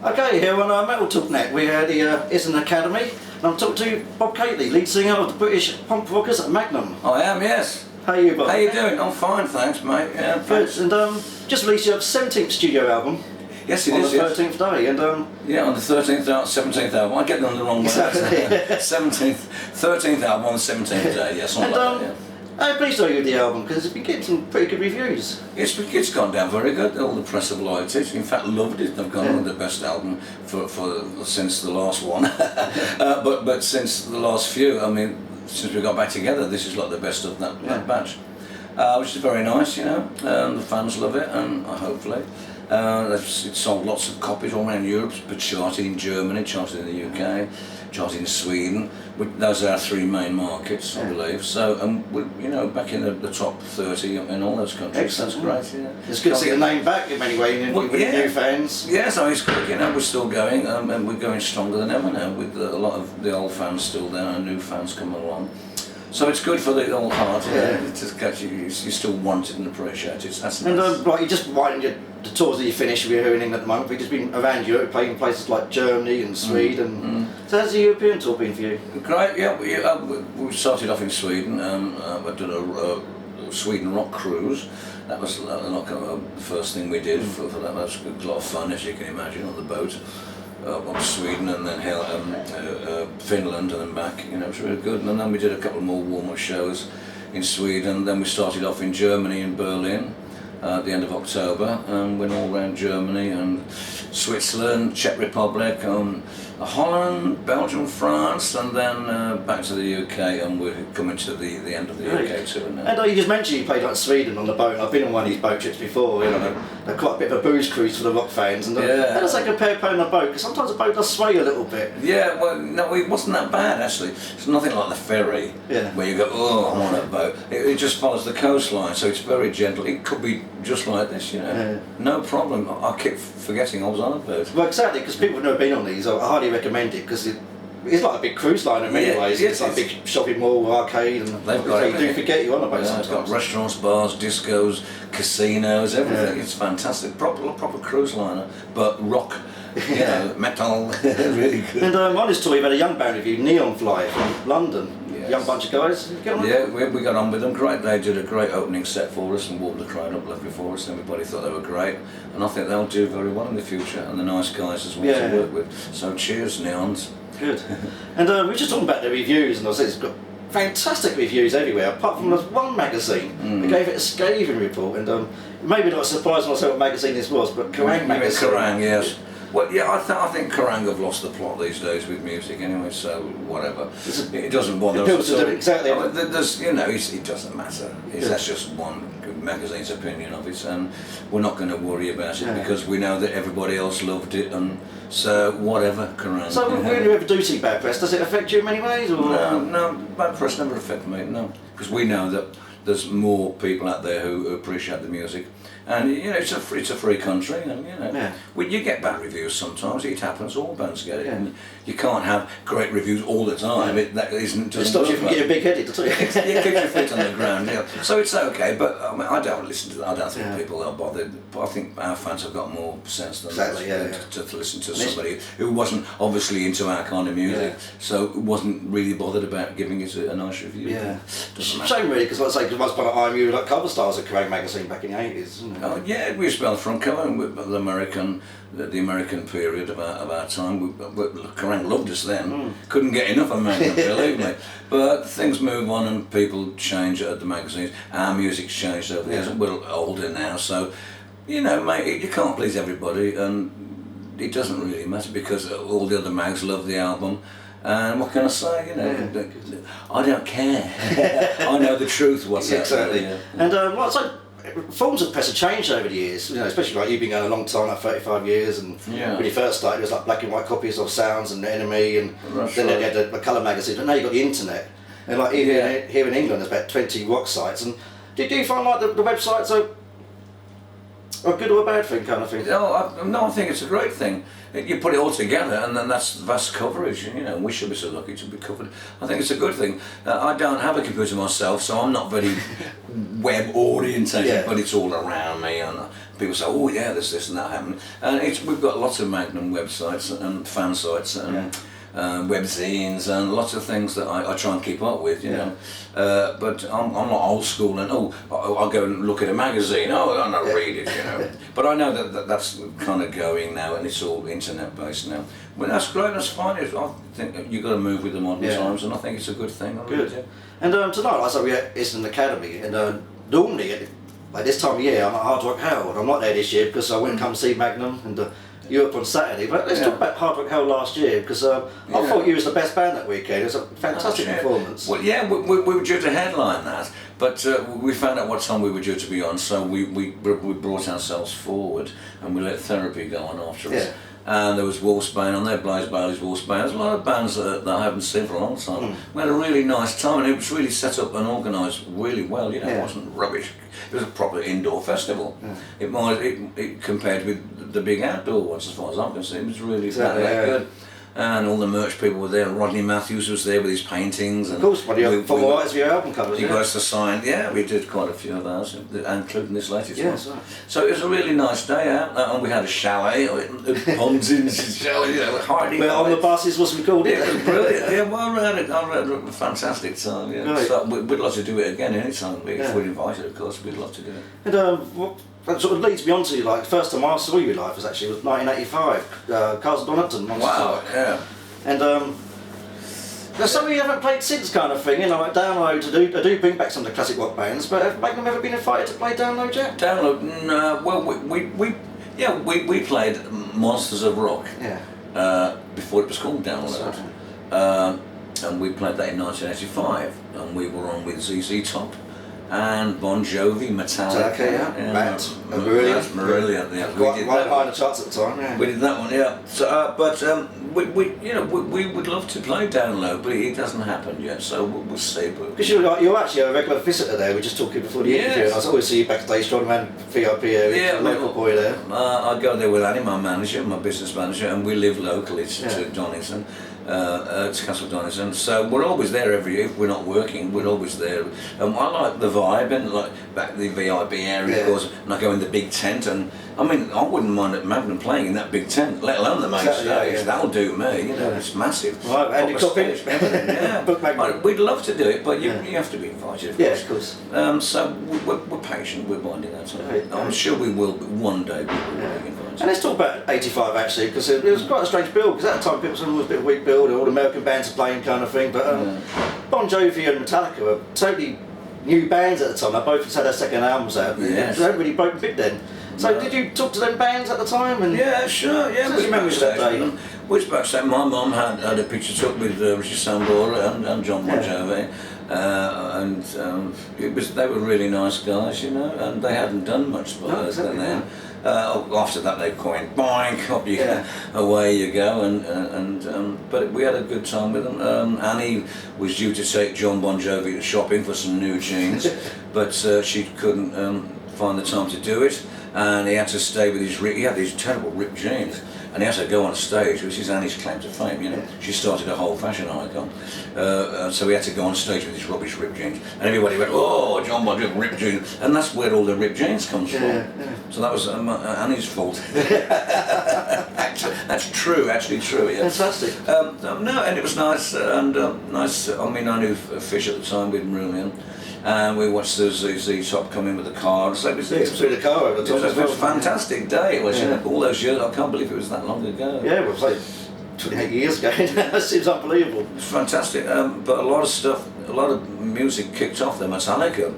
Okay, here on Metal Talk Net, we're at the Islington Academy, and I'm talking to Bob Catley, lead singer of the British punk rockers at Magnum. I am, yes. How are you, Bob? How you doing? I'm fine, thanks, mate. Yeah, good. thanks. And just released your 17th studio album. Yes, it on is. the 13th day, and yeah, on the 13th, 17th album. I get them the wrong way. Exactly. 13th album on the 17th day. Yes, and like that, yeah. How pleased are you with the album? Because it's been getting some pretty good reviews. It's gone down very good. All the press have liked it. In fact, loved it. They've gone on the best album for since the last one. but since the last few, I mean, since we got back together, this is like the best of that batch, which is very nice. You know, the fans love it, and hopefully. It sold lots of copies all around Europe, but charted in Germany, charted in the UK, charted in Sweden. Those are our three main markets, I believe. So, we're, you know, back in the top 30 in all those countries. Excellent. That's great. Yeah. It's good to see the name back in many ways with new fans. Yeah, so it's good. You know, we're still going, and we're going stronger than ever now. With a lot of the old fans still there, and new fans coming along. So it's good for the old heart. You're still wanted and appreciated. That's and nice. right, you just writing the tours that you finished, we're hearing at the moment. We've just been around Europe, playing in places like Germany and Sweden. So how's the European tour been for you? Great. Yeah, we started off in Sweden. We did a Sweden rock cruise. That was like the first thing we did for that. That was a lot of fun, as you can imagine, on the boat. Up Sweden and then Finland and then back. You know, it was really good. And then we did a couple more warm-up shows in Sweden. Then we started off in Germany, in Berlin, at the end of October, and went all around Germany and Switzerland, Czech Republic, Holland, Belgium, France, and then back to the UK, and we're coming to the end of the UK tour now. And you just mentioned you played like Sweden on the boat. I've been on one of these boat trips before. You know, they're quite a bit of a booze cruise for the rock fans. And how does that compare playing on a boat? Because sometimes the boat does sway a little bit. Yeah, well, no, it wasn't that bad actually. It's nothing like the ferry where you go, oh, I'm on a boat. It just follows the coastline, so it's very gentle. It could be just like this, you know. No problem. I keep forgetting I was on a boat. Well, exactly, because people have never been on these. I highly recommend it because it's like a big cruise liner in many ways. It's like a big shopping mall, arcade, and they've got you do forget you're on a boat sometimes. They've got restaurants, bars, discos, casinos, everything. It's fantastic. Proper cruise liner, but rock. You know, metal, really good. And on this tour, you've had a young band with you, Neon Fly from London. Yes. Young bunch of guys. Get on yeah, we got on with them. Great. They did a great opening set for us and warmed the crowd up lovely for us. And everybody thought they were great, and I think they'll do very well in the future. And they're nice guys as well to work with. So cheers, Neons. Good. And we were just talking about the reviews, and I said it's got fantastic reviews everywhere. Apart from there's one magazine, they gave it a scathing report, and maybe not surprised when I said what magazine this was, but Kerrang magazine. Kerrang, yes. Well, yeah, I think Kerrang have lost the plot these days with music anyway, so whatever. It doesn't bother us at all. Exactly. There's, you know, it doesn't matter. That's just one magazine's opinion of it, and we're not going to worry about it because we know that everybody else loved it, and so whatever, Kerrang. So when you ever do see bad press, does it affect you in many ways? Or? No, bad press never affects me, no. Because we know that there's more people out there who appreciate the music. And you know, it's a free country, and you know, you get bad reviews sometimes. It happens. All bands get it. And you can't have great reviews all the time. That isn't. It stops you from getting big-headed, doesn't it? Yeah, keeps your feet on the ground. Yeah. So it's okay, but I mean, I don't listen to that. I don't think people are bothered. But I think our fans have got more sense than us to listen to somebody who wasn't obviously into our kind of music, so wasn't really bothered about giving it a nice review. Yeah, shame really, because like I say, because once upon a time you were like cover stars at Kerrang magazine back in the 80s. Oh, yeah, we used to be on the front cover with the American period of our time. Kerrang loved us then. Couldn't get enough of Magnum, believe me. But things move on and people change at the magazines. Our music's changed over the years. We're older now, so you know, mate, you can't please everybody, and it doesn't really matter because all the other mags love the album. And what can I say? You know, I don't care. I know the truth. What's exactly. And what's like. Forms of press have changed over the years, you know, especially like you've been going a long time, like 35 years, and when you first started it was like black and white copies of Sounds and Enemy, and then they had the colour magazines, but now you've got the internet, and like here in England there's about 20 rock sites, and do you find like the websites are a good or a bad thing kind of thing? No, I think it's a great thing. You put it all together, and then that's vast coverage. You know, we should be so lucky to be covered. I think it's a good thing. I don't have a computer myself, so I'm not very web orientated, but it's all around me, and people say, oh yeah, there's this and that happening. And we've got lots of Magnum websites and fan sites and webzines and lots of things that I try and keep up with, you know. But I'm not old school and I'll go and look at a magazine. I'll not read it, you know. But I know that's kind of going now, and it's all internet based now. Well, that's great. That's fine. I think you've got to move with the modern times, and I think it's a good thing. Good. And tonight, like I said, we're at Islington Academy, and normally like this time of year, I'm at Hard Rock Herald. I'm not there this year because I went and come see Magnum and you were up on Saturday. But let's talk about Hard Rock Herald last year, because I thought you was the best band that weekend. It was a fantastic performance. Well, yeah, we were due to headline that, but we found out what time we were due to be on, so we brought ourselves forward and we let Therapy go on afterwards. And there was Wolfsbane on there, Blaze Bailey's Wolfsbane. There's a lot of bands that I haven't seen for a long time. We had a really nice time, and it was really set up and organised really well. You know, it wasn't rubbish. It was a proper indoor festival. It compared with the big outdoor ones, as far as I'm concerned. It was really good. And all the merch people were there. Rodney Matthews was there with his paintings. And of course, one of your former writers for your album covers. He got us to sign. Yeah, we did quite a few of ours, including this latest one. So it was a really nice day out, and we had a chalet, ponds in the chalet, you know, hardly. But on the buses was recorded. It was brilliant. Yeah, well, I had a fantastic time. Yeah, right. So we'd love to do it again anytime. If we're invited, of course, we'd love to do it. And that sort of leads me on to, like, the first time I saw you live was 1985, Castle Donington. Wow, yeah. And there's some of you haven't played since, kind of thing, you know, like Download. I do bring back some of the classic rock bands, but have Magnum ever been invited to play Download yet? Download, no, well, we played Monsters of Rock before it was called Download. And we played that in 1985, and we were on with ZZ Top and Bon Jovi, Metallica, Marillion, yeah. Right high in the charts at the time, We did that one, yeah. So, we would love to play Download, but it hasn't happened yet. So we'll see. Because you're actually a regular visitor there. We were just talking before the interview, and I always see you backstage, John Man, VIP area, local boy there. I go there with Annie, my manager, my business manager, and we live locally to Donington. To Castle Donington, so we're always there every year. If we're not working, we're always there. I like the vibe, and like back the VIP area, of course. And I go in the big tent, and I mean, I wouldn't mind at Magnum playing in that big tent, let alone the main stage. That'll do me. You know, it's massive. Right, and you got yeah. We'd love to do it, but you have to be invited. Of course. So we're patient. We're binding that time. I'm sure we will one day. And let's talk about 85 actually, because it was quite a strange build, because at the time people said it was a bit of a weak build, all the American bands are playing kind of thing, but Bon Jovi and Metallica were totally new bands at the time. They both had their second albums out. They hadn't really broken big then. So did you talk to them bands at the time? And yeah, sure, yeah. We remember that day. Which backstage, my mum had a picture took with Richard Sambora and John Bon Jovi. They were really nice guys, you know, and they hadn't done much then. After that they coined boink, up you go, away you go, but we had a good time with them. Annie was due to take John Bon Jovi shopping for some new jeans, but she couldn't find the time to do it, and he had to stay with he had these terrible ripped jeans. And he has to go on stage, which is Annie's claim to fame, you know. She started a whole fashion icon. So he had to go on stage with his rubbish ripped jeans. And everybody went, oh, John Bon Jovi, ripped jeans. And that's where all the ripped jeans comes from. So that was Annie's fault. That's true, actually true, yeah. Fantastic. No, and it was nice, nice. I mean, I knew Fish at the time with Marillion. And we watched the ZZ Top come in with the car. So it was the car over the top. It was a fantastic day. It was, you know, all those years. I can't believe it was that long ago. Yeah, it was like 28 years ago. It seems unbelievable. It was fantastic. But a lot of stuff, a lot of music kicked off there. Metallica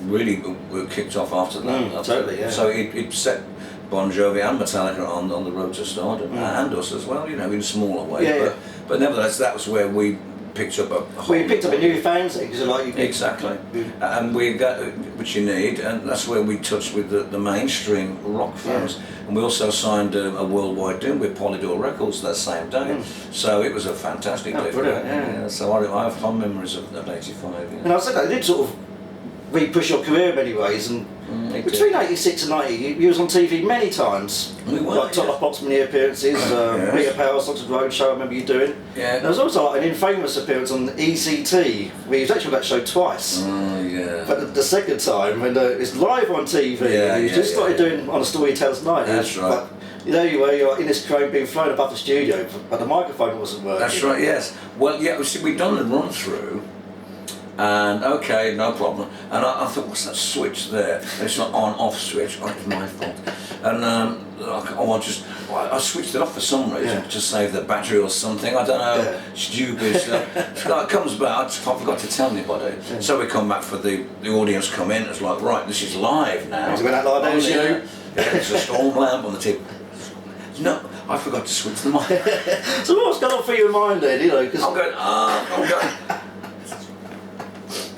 really were kicked off after that. Totally, yeah. So it set Bon Jovi and Metallica on the road to stardom, and us as well, you know, in a smaller way. But nevertheless, that was where we picked up a new fans because exactly, and we got which you need, and that's where we touched with the mainstream rock fans, and we also signed a worldwide deal with Polydor Records that same day. So it was a fantastic day. Brilliant, So I have fond memories of '85. And I said they did sort of re-push your career in many ways. And between 86 and 90, you was on TV many times. We were, like Top of Pops many appearances, Peter Power, Sausage Road Show, I remember you doing. Yeah. And there was also like, an infamous appearance on ECT, where you was actually on that show twice. Oh, yeah. But the second time, when it's live on TV, and you just started doing on a Storyteller's Night. That's right. But, there you were, you're in this crane being flown above the studio, but the microphone wasn't working. That's right, yes. Well, yeah, see, we'd done the run through, and okay, no problem. And I thought, what's that switch there? And it's not on-off switch. Oh, it's my fault. And I switched it off for some reason to save the battery or something. I don't know, stupid stuff. So it comes back. I forgot to tell anybody. So we come back for the audience come in. It's like, right, this is live now. Is it that live? Oh, yeah. There's a storm lamp on the tip. No, I forgot to switch the mic. So what's going on for your mind then, you know? Cause I'm going.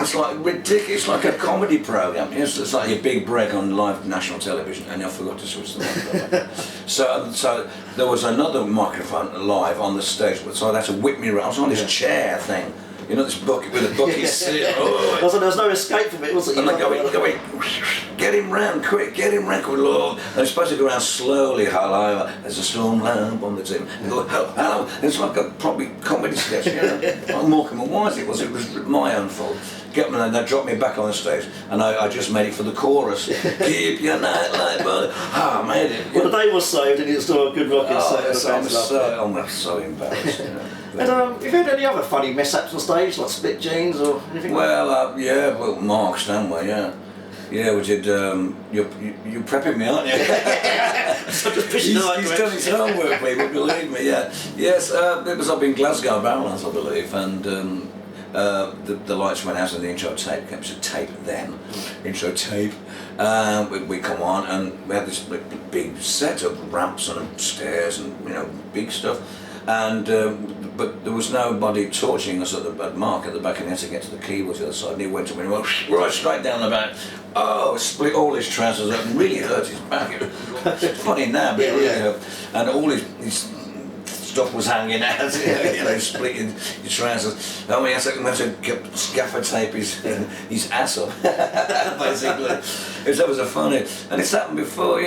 It's like ridiculous. It's like a comedy program. It's like your big break on live national television, and I forgot to switch the microphone. so there was another microphone live on the stage, so I had to whip me around. I was on this chair thing, you know, this bucket with a bucket seat. Oh. There was no escape from it, was it? And they're going, get him round quick, Lord. And it's supposed to go around slowly, hello, there's a storm lamp on the tip. And go, hello, it's like a probably comedy sketch, you know. Like Morecambe and Wise it was my own fault. Get me, and they dropped me back on the stage, and I just made it for the chorus. Keep your nightlight burning. I made it. Well, the day was saved, and it's still a good rocking I'm so embarrassed, you know. And have you had any other funny mishaps on stage, like split jeans or anything? Well, Mark Stanway, yeah, we did. You're prepping me, aren't you? So just pushing he's done his homework, people, believe me. Yeah, yes, it was up in Glasgow Barrowlands, I believe, and the lights went out and the intro tape came. It was a tape then, intro tape. We come on and we had this big set of ramps and stairs and big stuff. And but there was nobody torching us at Mark at the back, and he had to get to the keyboard the other side. And he went right straight down the back. Oh, split all his trousers up and really hurt his back. It's funny now, but and all his stuff was hanging out, splitting his trousers. And we had to gaffer tape his ass up, basically. That was a funny, and it's happened before,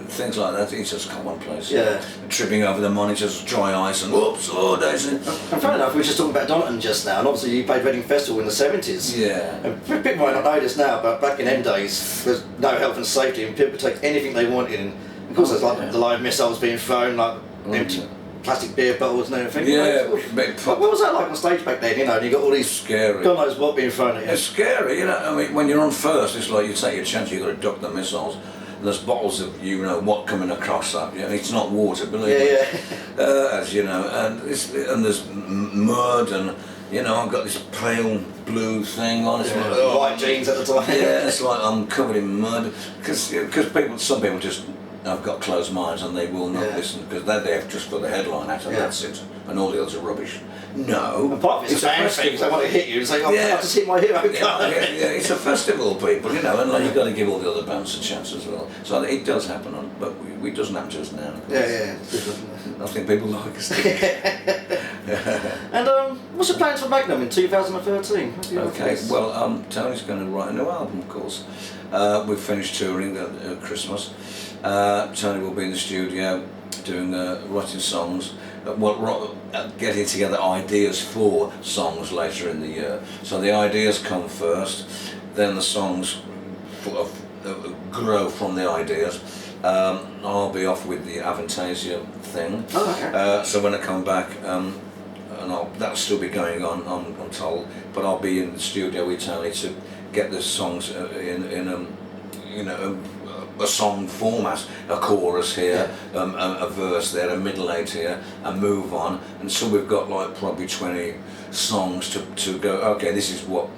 things like that. It's just commonplace. Yeah. Tripping over the monitors, dry ice, and whoops, daisy. And fair enough, we were just talking about Donington just now, and obviously you played Reading Festival in the 70s. Yeah. And people might not know this now, but back in them days, there's no health and safety, and people could take anything they wanted. And of course, there's like the live missiles being thrown, like empty plastic beer bottles and everything. Yeah. What was that like on stage back then? And you got all these scary. God knows what being thrown at you. It's scary, I mean, when you're on first, it's like you take your chance. You've got to duck the missiles. And there's bottles of what coming across that. It's not water, believe me. As you know, and there's mud and. I've got this pale blue thing on. It's white jeans at the time. Yeah, it's like I'm covered in mud because some people just have got closed minds and they will not listen because they're there just for the headline act and that's it, and all the others are rubbish. No, and part of it's a festival. They want to hit you and say, "Oh, I just hit my hero card." It's a festival, people, and you've got to give all the other bands a chance as well. So it does happen, but it doesn't happen to us now. Yeah. I think people like us. And what's your plans for Magnum in 2013? Okay, well, Tony's going to write a new album, of course. We've finished touring at Christmas. Tony will be in the studio doing writing songs, getting together ideas for songs later in the year. So the ideas come first, then the songs grow from the ideas. I'll be off with the Avantasia thing. Oh, okay. So when I come back, and that'll still be going on, I'm told, but I'll be in the studio with Tony to get the songs in a song format, a chorus here, a verse there, a middle eight here, and move on. And so we've got like probably 20 songs to go, okay, this is what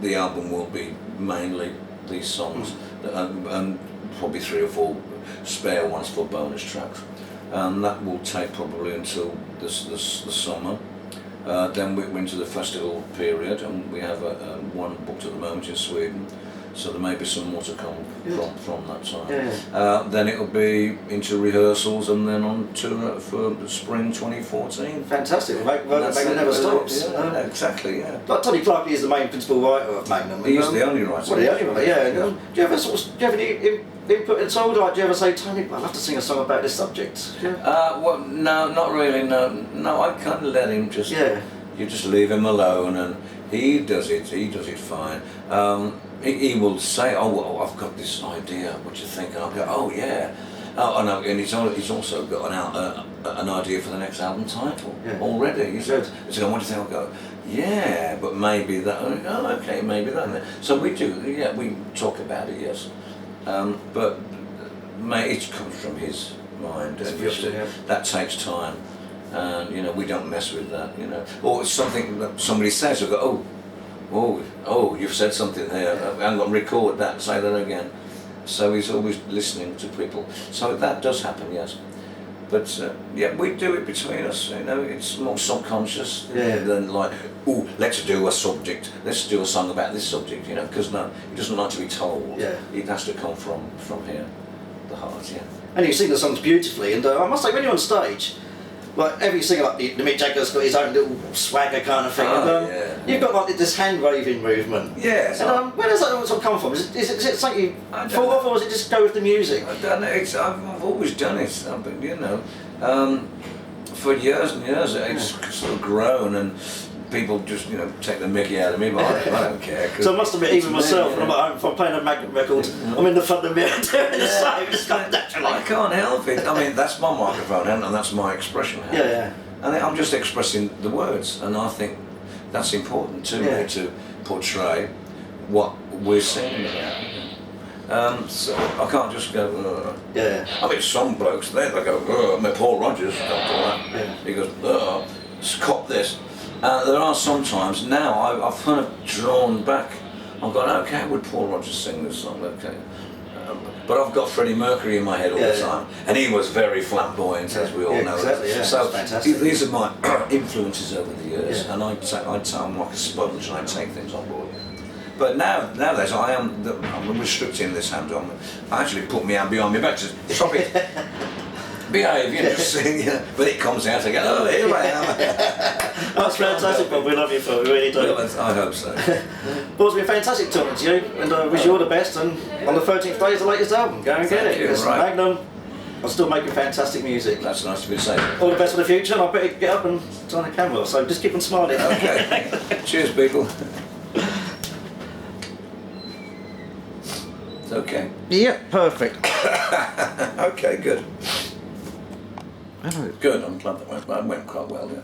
the album will be, mainly these songs, and probably 3 or 4 spare ones for bonus tracks. And that will take probably until the summer. Then we're into the festival period, and we have one booked at the moment in Sweden. So there may be some more to come from that time. Yeah. Then it'll be into rehearsals and then on tour for spring 2014. Fantastic. Magnum never stops. Yeah, exactly. Yeah. Like Tony Clark is the main principal writer of Magnum. He's the only writer. Well, the only writer. Yeah. Do you ever do you have any input at all? Like, do you ever say, Tony, I'd love to sing a song about this subject? Well, no, not really. No, I kind of let him just. Yeah. You just leave him alone, and he does it. He does it fine. He will say, "Oh, well, I've got this idea. What do you think?" And I'll go, "Oh, yeah." Oh, no, and he's also got an idea for the next album title already. He said, "What do you think?" I'll go, "Yeah, but maybe that." Oh, okay, maybe that. So we do. Yeah, we talk about it. Yes, but it comes from his mind, and that takes time. And we don't mess with that, Or it's something that somebody says, I go, oh, you've said something there. I'm going to record that, say that again. So he's always listening to people. So that does happen, yes. But we do it between us. It's more subconscious than like, let's do a subject. Let's do a song about this subject, Because no, he doesn't like to be told. Yeah. It has to come from here, the heart. Yeah. And you sing the songs beautifully. And I must say, when you're on stage. Like every singer, like the Mick Jagger's got his own little swagger kind of thing. You've got like this hand waving movement. Yeah. And where does that sort of come from? Is it something you thought of, or does it just go with the music? I don't know. I've always done it. For years and years, it's sort of grown, and people just take the mickey out of me, but I don't care. So I must admit, even myself, when I'm at home, if I'm playing a Magnum record, I'm in the front of the mirror doing the same. It's kind of naturally. I can't help it. I mean, that's my microphone hand, and that's my expression hand. Yeah. And I'm just expressing the words, and I think that's important to me to portray what we're singing about. So I can't just go. I mean, some blokes they go. I mean, Paul Rogers don't do that. Yeah. He goes, cop this. There are some times now I've kind of drawn back. I've gone, okay, would Paul Rogers sing this song? Okay. But I've got Freddie Mercury in my head all the time, and he was very flamboyant, as we all know. Exactly, yeah. So fantastic. these are my influences over the years, and I'm like a sponge, and I take things on board. But nowadays I'm restricting this hand. I actually put my hand behind my back to stop it. Behave, just sing, but it comes out again. Oh, here I am. That's fantastic, Bob. We love you, Phil. We really do. I hope so. Well, it's been fantastic talking to you, and I wish you all the best. And on the 13th day is the latest album. Go and get it. It's Magnum. I'm still making fantastic music. That's nice to be saying. All the best for the future, and I better get up and turn the camera. So just keep on smiling. Okay. Cheers, people. It's okay. Yeah, perfect. Okay, good. Good. I'm glad that went quite well. Yeah.